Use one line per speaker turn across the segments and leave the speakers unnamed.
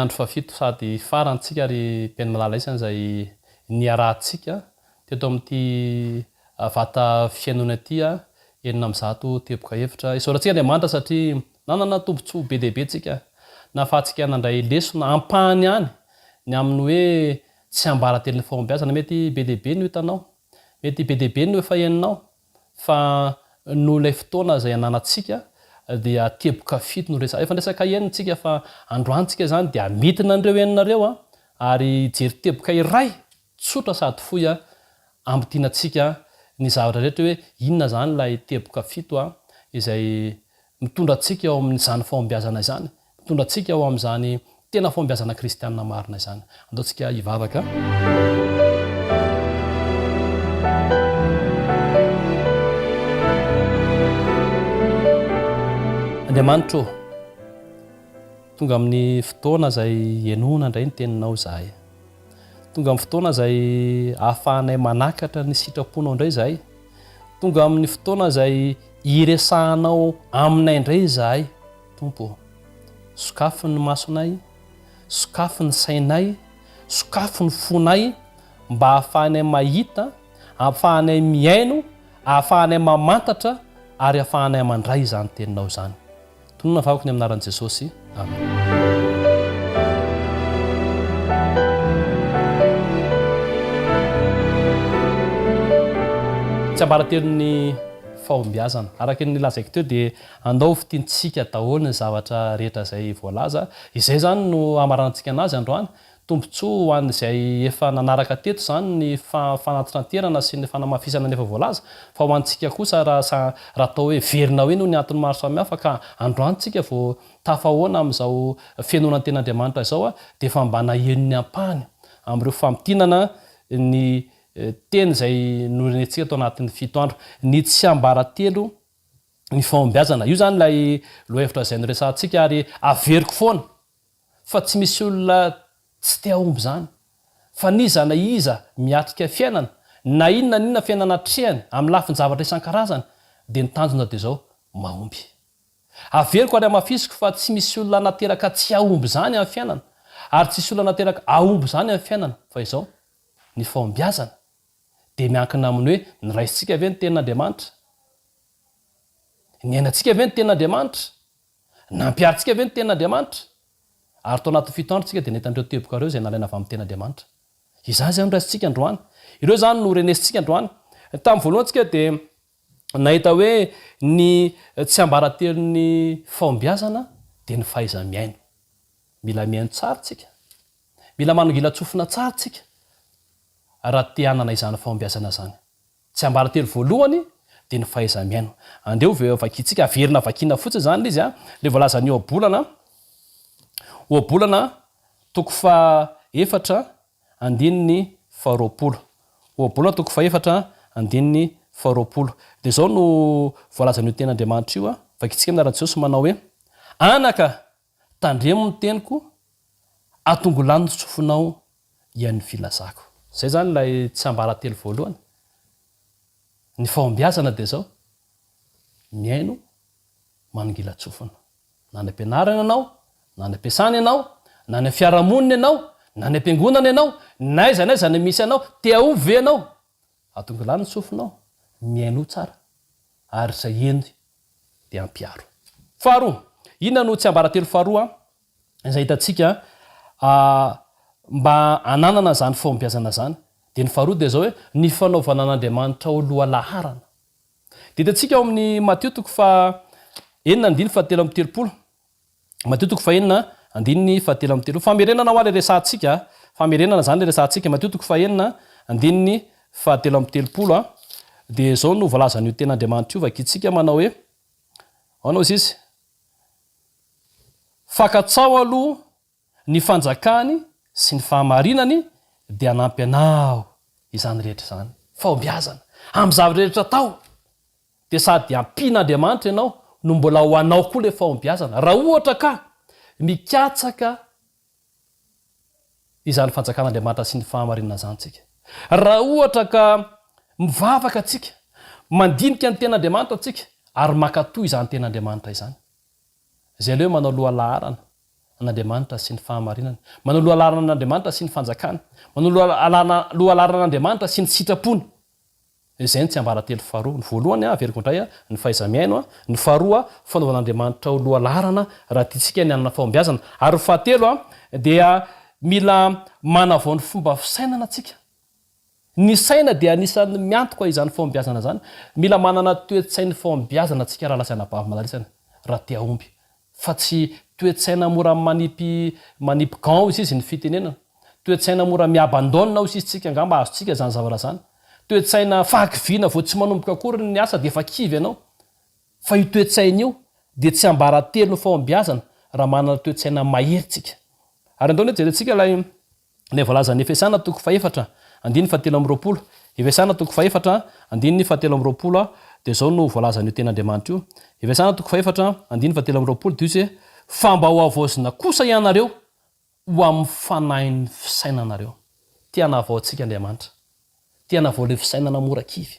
andro fafito sady farantsika ary peny malala isany zay niarahantsika teto amin'ity vata fiainona atya enina am'zato teboka hevitra isaorantsika Andriamanitra satria nanana tombontsoa be dehibe tsika nahafahantsika nandray lesona ampahany any ny amin'ny hoe tsy ambarateniny fombiazana mety be dehibe ny hitanao mety be dehibe ny efa heninao fa no ilay fotoana zay ananatsika dia teboka fito no efa resaka enitsika fa androantsika zany dia mitina an'ireo eninareo ary jery teboka iray tsotra sady foya ambitianatsika ny zavatra rehetra hoe inona zany lay teboka fito izay mitondra atsika ao amin'izany fombiazana izany mitondra atsika ao amin'izany tena fombiazana kristianina marina izany andaontsika hivavaka Andriamanitra tonga amin'ny fotoana zay enona indray ny teninao zahay tonga amin'ny fotoana zay ahafahanay manakatra ny sitraponao indray zahay tonga amin'ny fotoana zay iresahanao aminay indray zahay tompo sokafo ny masonay sokafo ny sainay sokafo ny fonay mba ahafahanay mahita ahafahanay miaino ahafahanay mamantatra ary ahafahanay mandray izany teninao zany tonona vavako ny aminaran'i Jesosy amen tsy ambaratelon'ny fahombiazana araky ny lazaiko teo dia andao fitintsika daholo ny zavatra rehetra zay voalaza izay zany no amaranantsika anazy androany tombontsoa ho an'izay efa nanaraka teto zany ny fanatitranterana sy ny fanamafisana nefa voalaza fa ho antsika kosa raha atao hoe verina hoe no ny antony maro samihafa ka androantsika vao tafahoana amin'izao fiainona ny ten'Andriamanitra izao dia fa mba nahenony ampahany amin'ireo fampitinana ny teny zay norenetsika tao anatin'ny fito andro ny tsy ambaratelo ny fahombiazana io zany lay lohevitra zay noresantsika ary averiko foana fa tsy misy olona tsy te ahomby zany fa niza na iza miatrika fiainana na inona fiainana trehany amin'ny lafiny zavatra isan-karazany dia ny tanjona dia zao mahomby averiko ary amafisiko fa tsy misy olona nateraka tsy ahomby zany amin'ny fiainana ary tsy misy olona nateraka ahomby zany amin'ny fiainana fa izao ny fahombiazana dia miankina amin'ny hoe ny raisitsika ve ny tenin'Andriamanitra ny ainatsika ve ny tenin'Andriamanitra nampiaritsika ve ny tenin'Andriamanitra ary tao anatin'ny fito andro tsika dia netan'ireo teboka ireo zay nalaina avy amin'ny tenin'Andriamanitra izany zany raisitsika androany ireo zany no renesitsika androany tamin'ny voalohantsika dia nahita hoe ny tsy ambaratelon'ny fahombiazana dia ny fahaiza-miaino mila miaino tsara tsika mila manongila tsofina tsara tsika raha te hanana izany fahombiazana zany tsy ambaratelo voalohany dia ny fahaiza-miaino andeo vakitsika averina vakina fotsiny zany izy le voalaza ny oabolana toko fa efatra andininy faharoapolo oabolana toko fa efatra andininy faharoapolo dia zao no voalaza ny ten'Andriamanitra io vakitsika minaran'i Jesosy manao hoe anaka tandremo ny teniko atongolany ny tsofinao ian'ny filazako zay zany lay tsy ambaratelo voalohany ny fahombiazana dia zao miaino manongila tsofina na ny ampianarana ianao na ny ampiasana ianao na ny fiarahamonina ianao na ny ampiangonana ianao naiza ny misy ianao te aovy ianao atongolany ny tsofinao miaino tsara ary zay eny dia ampiaro faharoa inona no tsy ambaratelo faharoa izay hitatsika mba ananana zany fahombiazana zany dia ny faharoa dia zao hoe ny fanaovana an'Andriamanitra ao aloha laharana dia hitantsika ao amin'ny Mateo toko fa enina andiny fahatelo amby telopolo Mateo toko fa enina andininy fahatelo amby telopolo famerenana ho aly resantsika famerenana zany le resantsika Mateo toko fa enina andininy fahatelo amby telopolo dia zao no voalazan'io ten'Andriamanitra io vakitsika manao hoe anao izy fakatsao aloha ny fanjakany sy ny fahamarinany dia anampy anao izany rehetra zany fahombiazana amin'ny zavatra rehetra tao dia sady ampian'Andriamanitra ianao no mbola ho anao koa le fahombiazana raha ohatra ka mikatsaka izany fanjakan'Andriamanitra sy ny fahamarinana zany tsika raha ohatra ka mivavaka atsika mandinika ny ten'Andriamanitra atsika ary makatoy izany ten'Andriamanitra izany zay leo manao loha laharana an'Andriamanitra sy ny fahamarinana, manao lohalarana an'Andriamanitra sy ny fanjakana, manao lohalarana an'Andriamanitra sy ny sitrapony. Izay ny tsy ambaratelo faharoa. Ny voalohany averiko indray ny fahaizamiaino, ny faharoa fanaovan'Andriamanitra ho lohalarana raha tiatsika ny anana fahombiazana, ary fahatelo dia mila manavao ny fomba fisainana atsika. Ny saina dia anisan'ny miantoka izany fahombiazana zany. Mila manana toe-tsainy fahombiazana atsika raha lasa anabavy madalisana raha tia omby, fa tsy toe-tsaina mora manipy gant izy ny fitenenana, toe-tsaina mora miabandona izy tsika angamba azotsika zany zavatra zany, toe-tsaina fahakiviana vao tsy manomboka akory ny asa dia efa kivy ianao. Fa io toe-tsaina io dia tsy ambaratelo ny fahombiazana raha manana toe-tsaina maheritsika. Ary andao jerentsika ilay voalazan'ny Efesana toko 4 andiny fahatelo amby roapolo, Efesana toko 4 andiny fahatelo amby roapolo dia zao no voalazan'io ten'Andriamanitra io. Efesana toko 4 andiny fahatelo amby roapolo dia hoe fa mba ho avoazina kosa ianareo ho amin'ny fanahin'ny fisainanareo. Tia hanavao antsika Andriamanitra, tia hanavao le fisainana morakivy,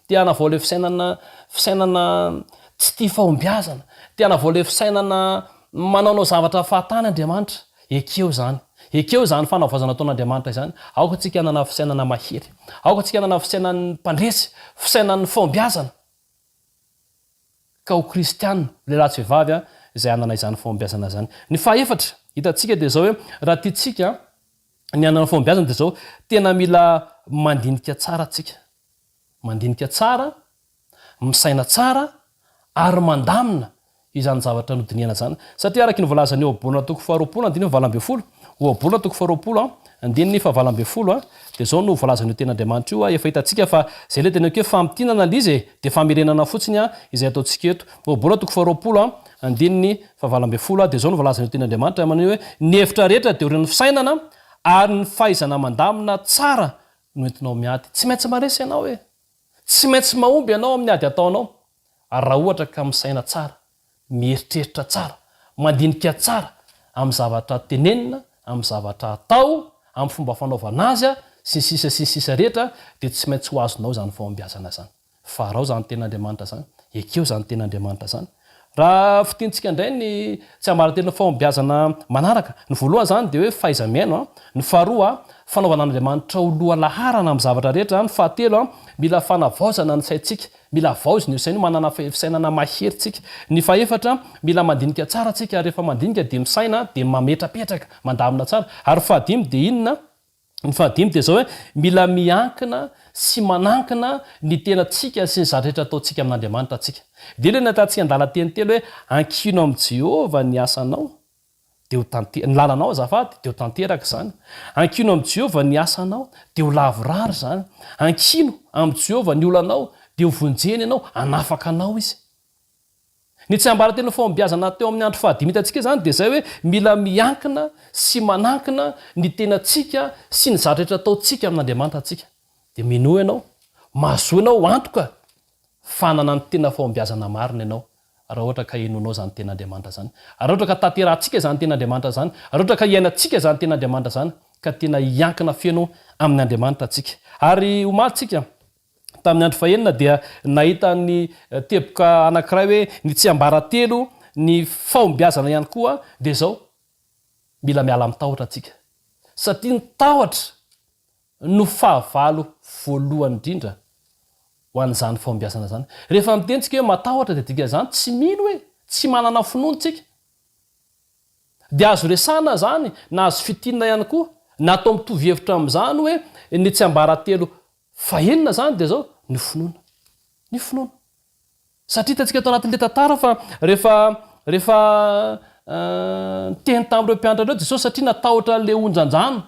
tia hanavao le fisainana tsy tia fahombiazana, tia hanavao le fisainana manaonao zavatra fahatany Andriamanitra. Ekeo zany fanavazana ataon'Andriamanitra izany. Aoka tsika hanana fisainana mahery, aoka tsika hanana fisainan'ny mpandresy, fisainan'ny fahombiazana. Ka ho kristianina lehilahy sy vehivavy izay hanana izany fahombiazana zany. Ny fahaefatra hitantsika dia zao hoe raha tiatsika ny hanana fahombiazana dia zao tena mila mandinika tsara atsika, mandinika tsara, misaina tsara ary mandamina izany zavatra nodiniana zany. Satria araka ny voalazany eo Ohabolana toko 20 andiny fahavalo-ambin'ny Ohabolana toko 20 andiny fahavalo-ambin'ny folo dia zao no voalazany io ten'Andriamanitra io. Efa hitantsika fa zay le tena hoe fampitinana lizy dia famerenana fotsiny izay ataontsika eto. Ohabolana toko 20 andiny fahavalo-ambin'ny folo dia zao no voalazany io ten'Andriamanitra manao hoe ny hevitra rehetra dia orin'ny fisainana ary ny fahaizana mandamina tsara no entinao miady. Tsy maintsy maresy ianao tsy maintsy mahomby ianao amin'ny ady ataonao ary raha ohatra ka misaina tsara, mieritreritra tsara, mandinika tsara amin'ny zavatra tenenina, amin'ny zavatra atao, amin'ny fomba fanaovana azy sy sisa rehetra dia tsy maintsy ho azonao zany fahombiazana zany. Farao zany ten'Andriamanitra zany, ekeo zany ten'Andriamanitra zany. Raha fitiantsika indray ny tsy ambaratelo fahombiazana manaraka, ny voalohany zany dia hoe fahaizamiaino, ny faharoa fanaovana Andriamanitra ho lohalaharana amin'ny zavatra rehetra, ny fahatelo mila fanavaozana ny saintsika, mila vaozina io saina manana fisainana maheritsika, ny fahaefatra mila mandinika tsara tsika, rehefa mandinika dia misaina dia mametrapetraka mandamina tsara, ary fahadimy dia inona? Ny fahadimy dia zao hoe mila miankina sy manankina ny tenatsika sy ny zavatra rehetra ataontsika amin'Andriamanitra atsika. Dia ilay nataontsika andala tenitelo hoe ankino amin'i Jehovah ny asanao dia ny lalanao azafady dia ho tanteraka zany. Ankino amin'i Jehovah ny asanao dia ho lavorary zany. Ankino amin'i Jehovah ny olanao dia ho vonjeny ianao, hanafaka anao izy. Ny tsy ambaratelo fahombiazana teo amin'ny andro fahadimy hitantsika zany dia zay hoe mila miankina sy manankina ny tenatsika sy ny zavatra rehetra ataontsika amin'Andriamanitra atsika. Dia mino ianao, mahazoa ianao antoka fanana ny tena fahombiazana marina ianao raha ohatra ka henonao zany ten'Andriamanitra zany, raha ohatra ka tanterahantsika zany ten'Andriamanitra zany, raha ohatra ka hiainantsika zany ten'Andriamanitra zany, ka tena hiankina feno amin'ny Andriamanitra atsika. Ary omalytsika tamin'ny andro fahenina dia nahita ny teboka anankiray hoe ny tsy ambaratelo ny fahombiazana ihany koa dia zao mila miala mitahotra atsika, satria ny tahotra no fahavalo voalohany indrindra ho an'izany fahombiazana zany. Rehefa mitentsika hoe matahotra dia dika zany tsy mino hoe tsy manana finoantsika, dia azo resana zany na azo fitinina ihany koa na atao mitovy hevitra amin'izany hoe ny tsy ambaratelo fahenina zany dia zao ny finoana. Satria hitantsika tao anatin'ilay tantara fa rehefa teny tamin'ireo mpianatra ireo dia zao satria natahotra an'ilay onjanjano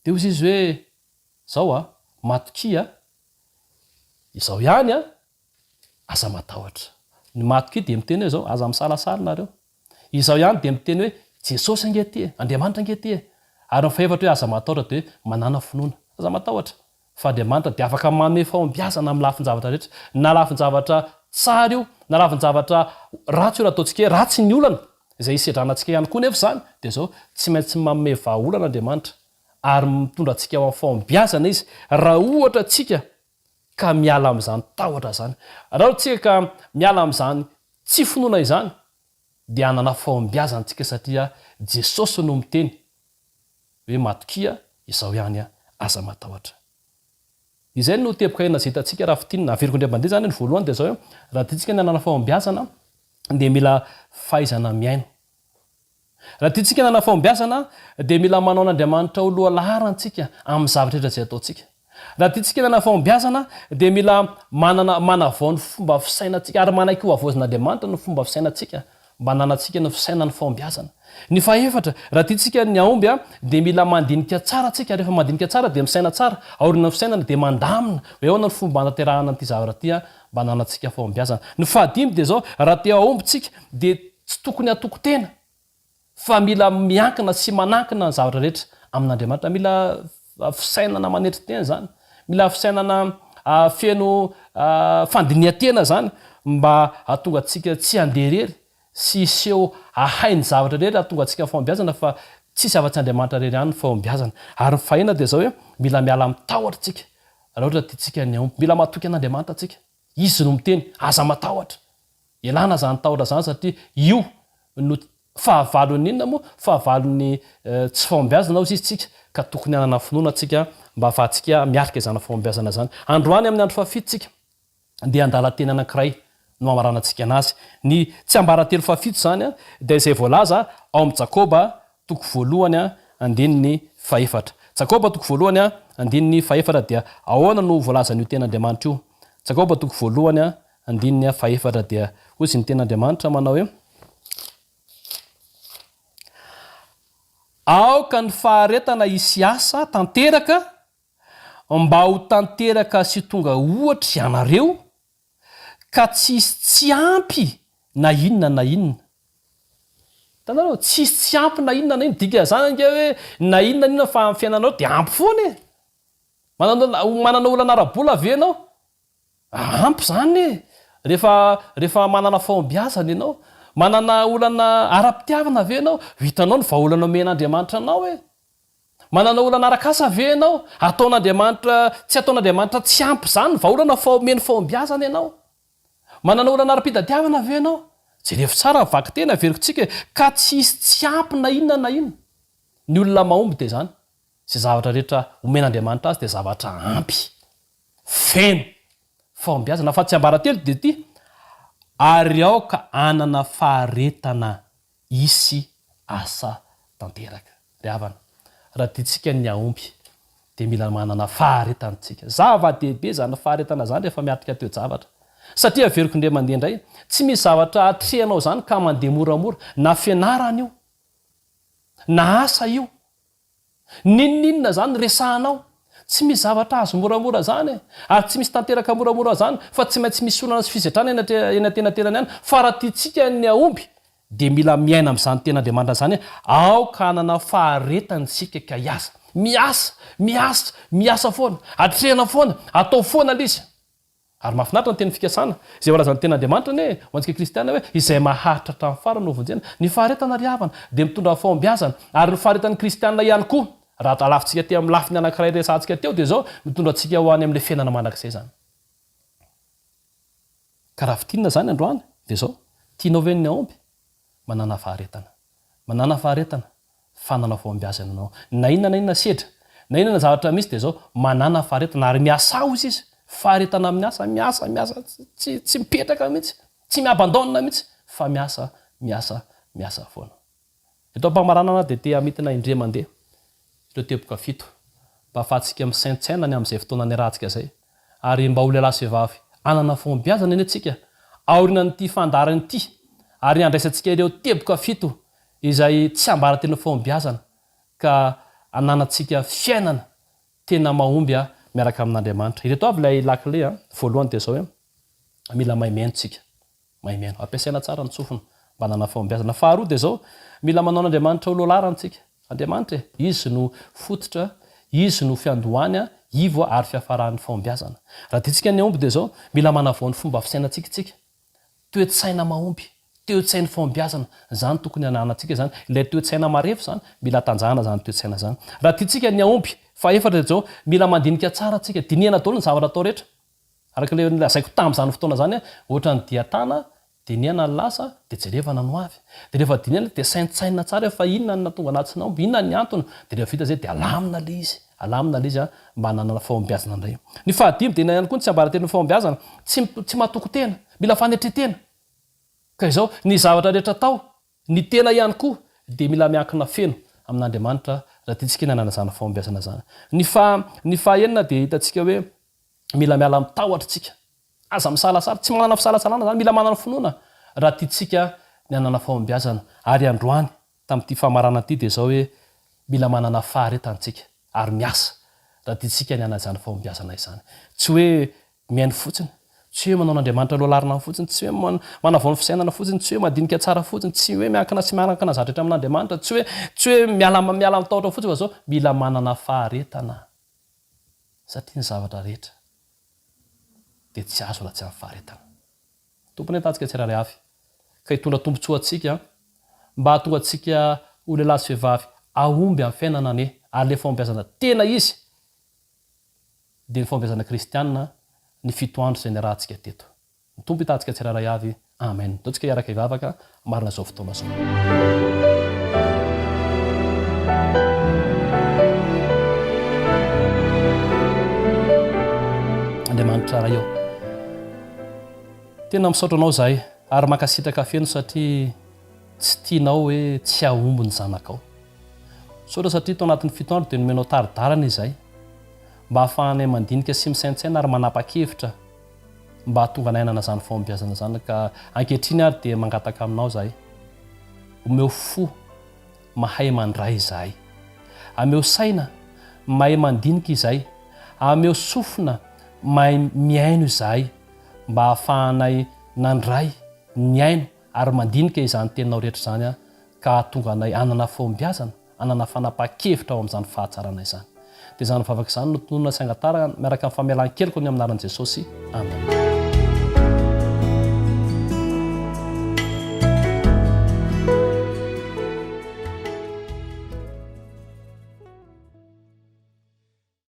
dia hozy izy hoe zao matokia izao ihany aza matahotra. Ny matokia dia miteny hoe zao aza misalasala nareo, izao ihany dia miteny hoe Jesosy angety Andriamanitra angety ary mifaefatra hoe aza matahotra dia hoe manana finoana, aza matahotra. Fa Andriamanitra dia afaka manome fahombiazana amin'ny lafin-javatra rehetra, na lafin-javatra tsara io na lafin-javatra ratsy io, ataontsika hoe ratsy ny olana izay hisedranantsika ihany koa nefa zany dia zao tsy maintsy manome vahaolana Andriamanitra ary mitondra antsika ao amin'ny fahombiazana izy raha ohatra tsika ka miala amin'izany tahotra zany. Raha ohatra tsika ka miala amin'izany tsy finoana izany dia hanana fahombiazana tsika, satria jesosy no miteny hoe matokia izao ihany aza matahotra. Izay no teboka ena zitatsika raha fitinina averiko ndray mandeha zany ny voalohany dia zao raha tiatsika ny anana fahombiazana dia mila fahaizana miaino. Raha tiatsika ny anana fahombiazana dia mila manao an'Andriamanitra ho lohalaharantsika amin'ny zavatra rehetra izay ataontsika. Raha tiatsika ny anana fahombiazana dia mila manavao ny fomba fisainantsika ary manaiky ho avozin'Andriamanitra ny fomba fisainantsika mba hananantsika ny fisainany fahombiazana. Ny fahaefatra, raha tiatsika ny aomby dia mila mandinika tsara tsika, rehefa mandinika tsara dia misaina tsara, aoriana fisainana dia mandamina hoe ahoana ny fomba hanaterahana an'ity zavatra ty mba hananantsika fahombiazana. Ny fahadimy dia zao, raha te aombitsika dia tsy tokony atoko tena fa mila miankina sy manankina ny zavatra rehetra amin'Andriamanitra. Mila fisainana manetry tena zany, mila fisainana feno fandinihan-tena zany mba hatonga atsika tsy handerery sy iseho ahainy zavatra rehetra hatonga atsika fahombiazana fa tsisy afa-tsy Andriamanitra rery ihany ny fahombiazana. Ary ny fahina dia zao hoe mila miala mitahotra tsika raha ohatra tiatsika ny aomby, mila matoky an'Andriamanitra tsika, izy no miteny aza matahotra. Elana zany tahotra zany satria io no fahavalon'ny inona moa, fahavalon'ny tsy fahombiazana ao izy tsika ka tokony anana finoana tsika mba ahafahantsika miarika izany fahombiazana zany. Androany amin'ny andro fahafito tsika dia andala-teny anankiray no amaranantsika anazy. Ny tsy ambaratelo fahafito zany dia izay voalaza ao amin'ny Jakoba toko voalohany andininy fahefatra. Jakoba toko voalohany andininy fahefatra dia ahoana no voalazan'io ten'Andriamanitra io. Jakoba toko voalohany andininy fahefatra dia hozy ny ten'Andriamanitra manao hoe aoka ny faharetana isy asa tanteraka mba ho tanteraka sy tonga ohatra ianareo ka tsisy tsy ampy na inona na inona. Tanareo tsisy tsy ampy na inona na inona, dika zany ange hoe na inona na inona fa amin'ny fiainanao dia ampy foana e. Manana olana ara-bola ave ianao, ampy zany e. Rehefa manana fahombiazana ianao, manana olana ara-pitiavana ave ianao, hitanao ny vahaolana omen'Andriamanitra anao e. Manana olana arakasa ave ianao, tsy ataon'Andriamanitra tsy ampy zany ny vahaolana fa omeny fahombiazana ianao. Manana olana ara-pitadiavana ave ianao, jerefo tsara vaky tena averiko tsika ka tsisy tsy ampy na inona na inona. Ny olona mahomby dia zany, izay zavatra rehetra omen'Andriamanitra azy dia zavatra ampy, feno fahombiazana. Fa tsy ambaratelo dia ty ary aoka anana faharetana isy asa tanteraka. Ry havana, raha tiatsika ny aomby dia mila manana faharetantsika. Zava-dehibe zany faharetana zany rehefa miatrika teo zavatra. Satria averiko indray mandeha indray, tsy misy zavatra atrehanao zany ka mandeha moramora, na fianarana io, na asa io, ninninona zany resahanao, tsy misy zavatra azo moramora zany ary tsy misy tanteraka moramora zany fa tsy maintsy misy olana sy fizetrana eny tenantenany ihany. Fa raha tiatsika ny aomby dia mila miaina amin'izany ten'Andriamanitra zany, aoka anana faharetany sika ka miasa foana, atrehana foana, atao foana lizy. Ary mahafinaritra ny teny fikasana izay voalazan'ny ten'Andriamanitra ne ho antsika kristiana hoe izay maharitra hatramin'ny farany no vonjena. Ny faharetana ry havana dia mitondra fahombiazana, ary ny faharetan'ny kristiana ihany koa raha alafintsika te amin'ny lafiny anankiray resantsika teo dia zao mitondra antsika ho any amin'ilay fiainana manakizay zany. Ka raha fitinina zany androany dia zao tianao ve ny aomby? Manana faharetana, fanana fahombiazana anao. Na inona sedra, na inona zavatra misy dia zao manana faharetana ary miasa izy. Faharetana amin'ny miasa tsy mipetraka mihitsy, tsy miabandona mihitsy fa miasa foana. Eto am-pamaranana dia te hamitina indray mandeha ireo teboka fito mba ahafahantsika misaintsaina ny amin'izay fotoana ny rahantsika zay, ary mba ho lehilahy sy vehivavy anana fahombiazana eny antsika aoriana n'ity fandarany ity, ary andraisantsika ireo teboka fito izay tsy ambaratelo fahombiazana ka ananantsika fiainana tena mahomby miaraka amin'Andriamanitra. Ireto avy ilay lakile voalohany dia zao hoe mila maimeno tsika, maimeno ampiasaina tsara ny tsofina mba hanana fahombiazana. Faharoa dia zao mila manao an'Andriamanitra ho lohalarantsika. Andriamanitra izy no fototra, izy no fiandohany ivo ary fiafarahan'ny fahombiazana. Raha tiatsika ny aomby dia zao mila manavao ny fomba fisainantsika, toe-tsaina mahomby, toe-tsain'ny fahombiazana zany tokony hananantsika zany. Ilay toe-tsaina marefo zany mila tanjahana zany toe-tsaina zany. Raha tiatsika ny aomby faefatra dia zao mila mandinika tsara tsika, dinihana daholo ny zavatra atao rehetra. Araka ilay lazaiko tamin'izany fotoana zany ohatra ny diatana de niana ny lasa de jerevana no avy de rehefa dinena de saintsaina tsara fa inona ny natonga anatsinao inona ny antony de rehefa vita zay de alamina le izy mba nanana fahombiazana indray ny fahadimy de na ihany koa ny tsy ambarateny fahombiazana tsy mahatoko tena mila fanetretena ka izao ny zavatra rehetra tao ny tena ihany koa de mila miankina feno amin'Andriamanitra raha tiatsika nanana zana fahombiazana zany ny fahaenina de hitantsika hoe mila miala mitahotra tsika aza misalasala tsy manana fisalasalana zany mila manana finoana raha tiatsika ny anana fahombiazana ary androany tamin'ity famarana ity de zao hoe mila manana faharetantsika ary miasa raha tiatsika ny anazany fahombiazana izany tsy hoe miainy fotsiny tsy hoe manao an'Andriamanitra lohalarina fotsiny tsy hoe manavao fisainana fotsiny tsy hoe madinika tsara fotsiny tsy hoe miankina sy miankina zatratra amin'Andriamanitra tsy hoe miala mitahotra fotsiny fa zao mila manana faharetana satria ny zavatra rehetra de tsy azo raha tsy amin'ny faharetana tompony tantsika tsirairay avy ka hitondra tombontsoa atsika mba hatonga atsika ho lehilahy sy vehivavy aomby amin'ny fiainana ane ary le fahombiazana tena izy de ny fahombiazana kristianina ny fitoandro zay ny rahantsika teto ny tompo hitantsika tsirairay avy amen taontsika hiaraka hivavaka marina zao fotoana zao Andriamanitra raha eo tena misaotra anao zahay ary mankasitraka feno satria tsy tianao hoe tsy ahomby ny zanakao saotra satria tao anatin'ny fitoandro de nomenao taridarana izay mba hahafahanay mandinika sy misaintsaina ary manapa-kevitra mba hahatonga anay hanana zany fahombiazana zany ka ankehitriny ary de mangataka aminao zahay omeo fo mahay mandray izahay ameo saina mahay mandinika izay ameo sofina mahay miaino izahay mba hahafahanay nandray ny aino ary mandinika izany teninao rehetra zany a ka hahatonga anay anana fahombiazana anana fanapa-kevitra ao amin'izany fahatsaranay zany de zany mivavaka izany no tonona saingatara miaraka amin'ny famelan-keliko ny aminaran'i Jesosy amen